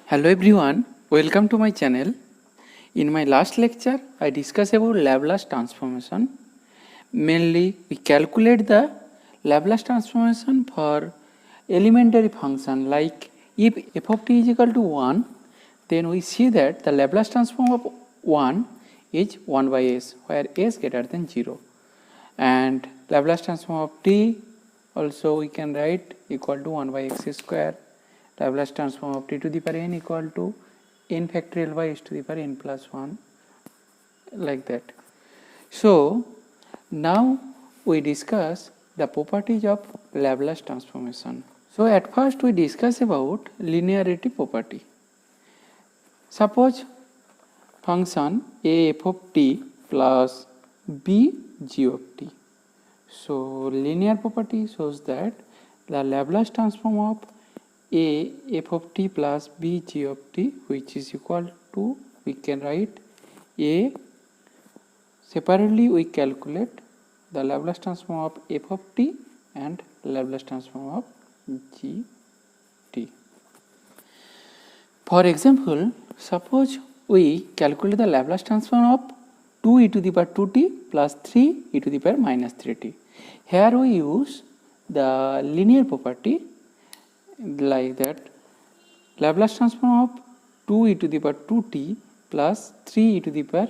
Hello everyone, welcome to my channel. In my last lecture, I discussed about Laplace transformation. Mainly, we calculate the Laplace transformation for elementary function like if f of t is equal to 1, then we see that the Laplace transform of 1 is 1 by s, where s greater than 0. And Laplace transform of t also we can write equal to 1 by x square. Laplace transform of t to the power n equal to n factorial by s to the power n plus 1, like that. So now we discuss the properties of Laplace transformation. So at first we discuss about linearity property. Suppose function a f of t plus b g of t. So linear property shows that the Laplace transform of a f of t plus b g of t, which is equal to, we can write a, separately we calculate the Laplace transform of f of t and Laplace transform of g t. For example, suppose we calculate the Laplace transform of 2 e to the power 2t plus 3 e to the power minus 3t. Here we use the linear property like that. Laplace transform of 2 e to the power 2t plus 3 e to the power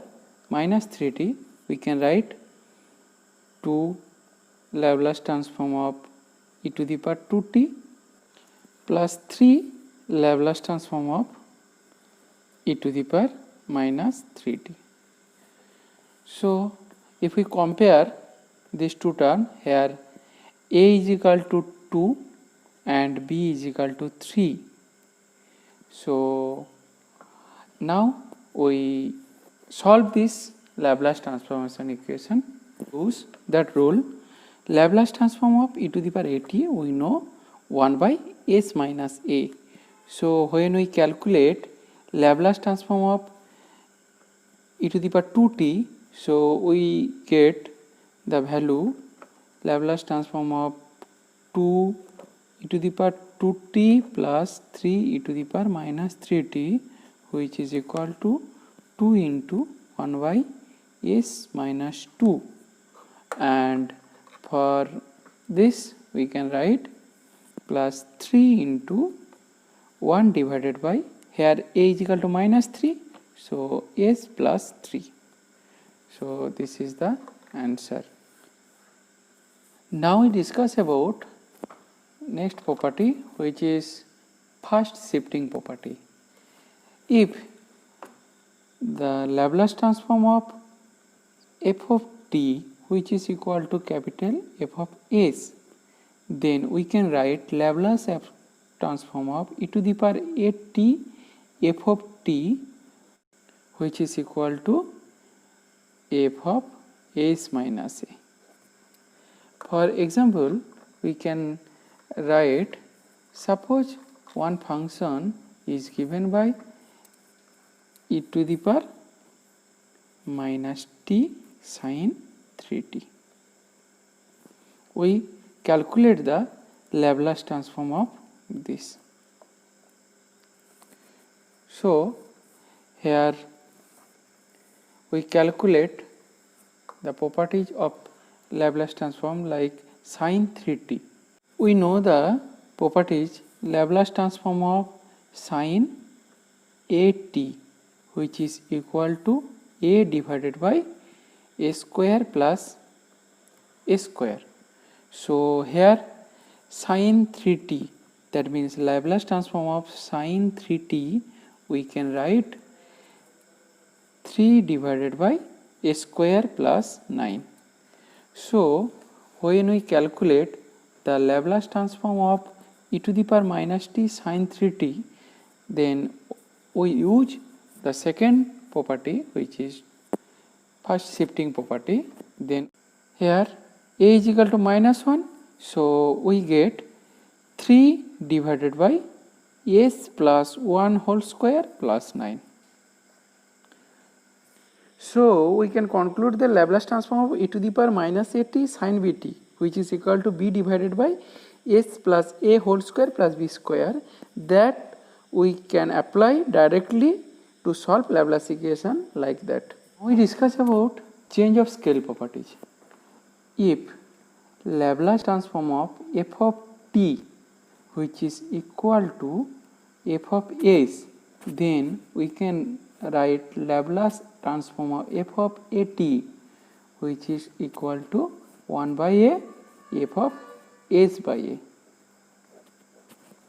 minus 3t, we can write 2 Laplace transform of e to the power 2t plus 3 Laplace transform of e to the power minus 3t. So if we compare these two terms, here a is equal to 2 and b is equal to 3. So now we solve this Laplace transformation equation. Use that rule. Laplace transform of e to the power at, we know 1 by s minus a. So when we calculate Laplace transform of e to the power 2t, so we get the value Laplace transform of 2 e to the power 2t plus 3 e to the power minus 3t, which is equal to 2 into 1 by s minus 2. And for this we can write plus 3 into 1 divided by, here a is equal to minus 3, so s plus 3. So this is the answer. Now we discuss about next property, which is first shifting property. If the Laplace transform of f of t, which is equal to capital F of s, then we can write Laplace transform of e to the power at f of t, which is equal to f of s minus a. For example, we can write, suppose one function is given by e to the power minus t sin 3t. We calculate the Laplace transform of this. So here we calculate the properties of Laplace transform like sin 3t. We know the properties Laplace transform of sin at, which is equal to a divided by a square plus a square. So here sin 3t, that means Laplace transform of sin 3t, we can write 3 divided by a square plus 9. So when we calculate the Laplace transform of e to the power minus t sin 3t, then we use the second property, which is first shifting property. Then here a is equal to minus 1, so we get 3 divided by s plus 1 whole square plus 9. So we can conclude the Laplace transform of e to the power minus at sin bt, which is equal to b divided by s plus a whole square plus b square, that we can apply directly to solve Laplace equation like that. We discuss about change of scale properties. If Laplace transform of f of t which is equal to f of s, then we can write Laplace transform of f of a t which is equal to 1 by a f of s by a.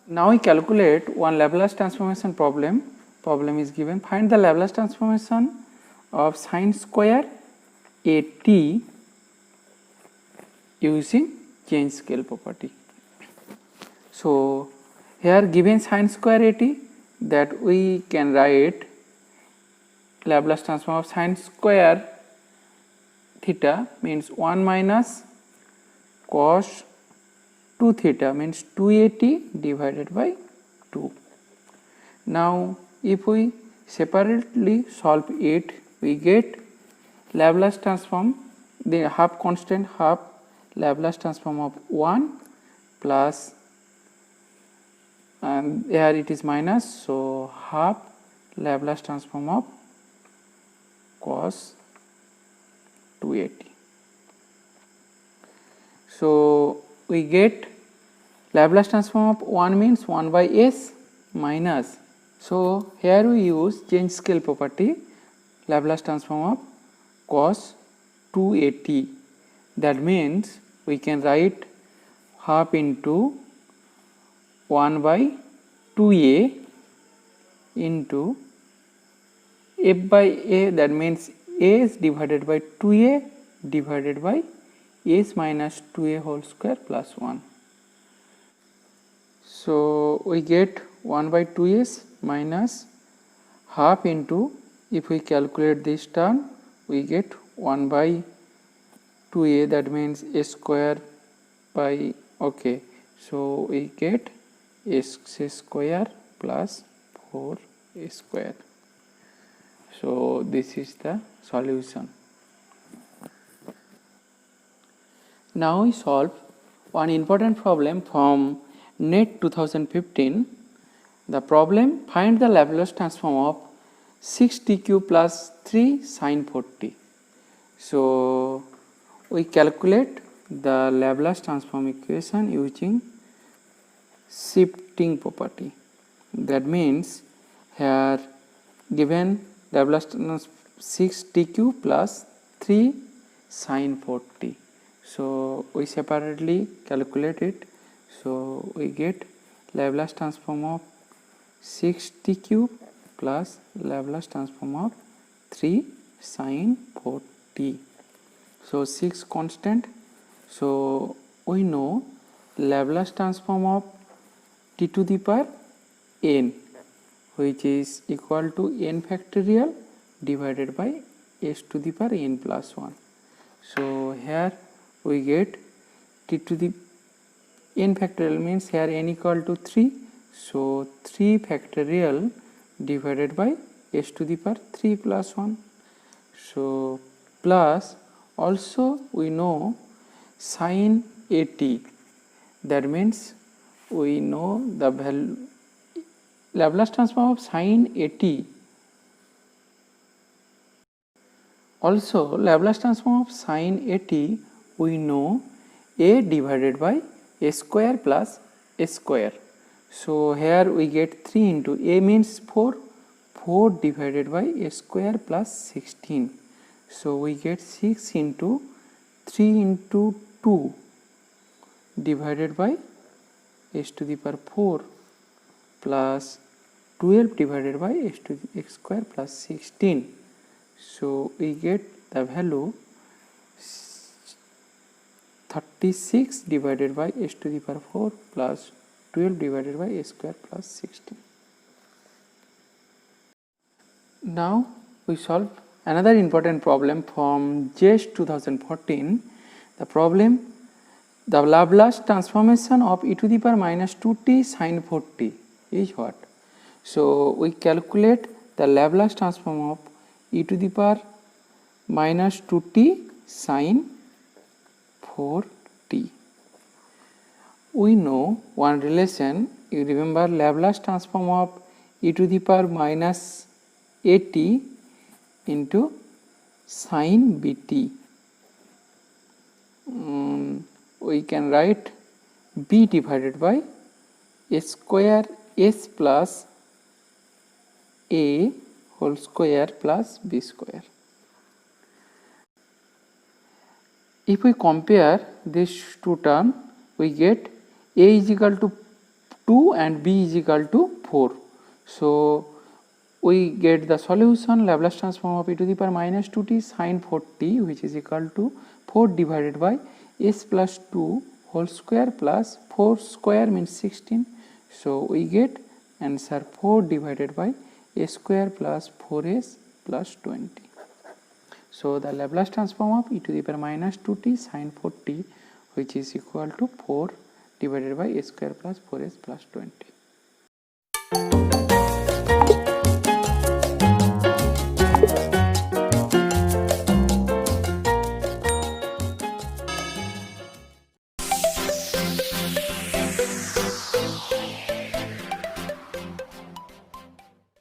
Now we calculate one Laplace transformation problem. Problem is given, find the Laplace transformation of sine square a t using change scale property. So here given sine square a t, that we can write Laplace transform of sine square theta means 1 minus cos 2 theta means 2at divided by 2. Now if we separately solve it, we get Laplace transform, the half constant half Laplace transform of 1 plus, and here it is minus, so half Laplace transform of cos 2at. So we get Laplace transform of 1 means 1 by s minus, so here we use change scale property, Laplace transform of cos 2at, that means we can write half into 1 by 2a into f by a, that means s divided by 2a divided by s minus 2a whole square plus 1. So we get 1 by 2s minus half into, if we calculate this term, we get 1 by 2a, that means a square by, okay, so we get s square plus 4 square. So this is the solution. Now we solve one important problem from NET 2015. The problem, find the Laplace transform of 6tq plus 3 sin 4t. So we calculate the Laplace transform equation using shifting property. That means here given Laplace 6tq plus 3 sin 4t. So we separately calculate it. So we get Laplace transform of 6tq plus Laplace transform of 3 sin 4t. So 6 constant. So we know Laplace transform of t to the power n, which is equal to n factorial divided by s to the power n plus 1. So here we get t to the n factorial means here n equal to 3. So 3 factorial divided by s to the power 3 plus 1. So plus also we know sin at, that means we know the value Laplace transform of sin at. Also Laplace transform of sin at, we know a divided by a square plus a square. So here we get 3 into a means 4, 4 divided by a square plus 16. So we get 6 into 3 into 2 divided by s to the power 4 plus 12 divided by s to the x square plus 16. So we get the value 36 divided by s to the power 4 plus 12 divided by s square plus 16. Now we solve another important problem from JEST 2014. The problem, the Laplace transformation of e to the power minus 2t sin 4t is what? So we calculate the Laplace transform of e to the power minus 2t sin 4t. We know one relation, you remember Laplace transform of e to the power minus at into sin bt. We can write b divided by a square s plus a whole square plus b square. If we compare these two terms, we get a is equal to 2 and b is equal to 4. So we get the solution Laplace transform of e to the power minus 2t sin 4t, which is equal to 4 divided by s plus 2 whole square plus 4 square means 16. So we get answer 4 divided by a square plus 4s plus 20. So the Laplace transform of e to the power minus 2t sin 4t, which is equal to 4 divided by a square plus 4s plus 20.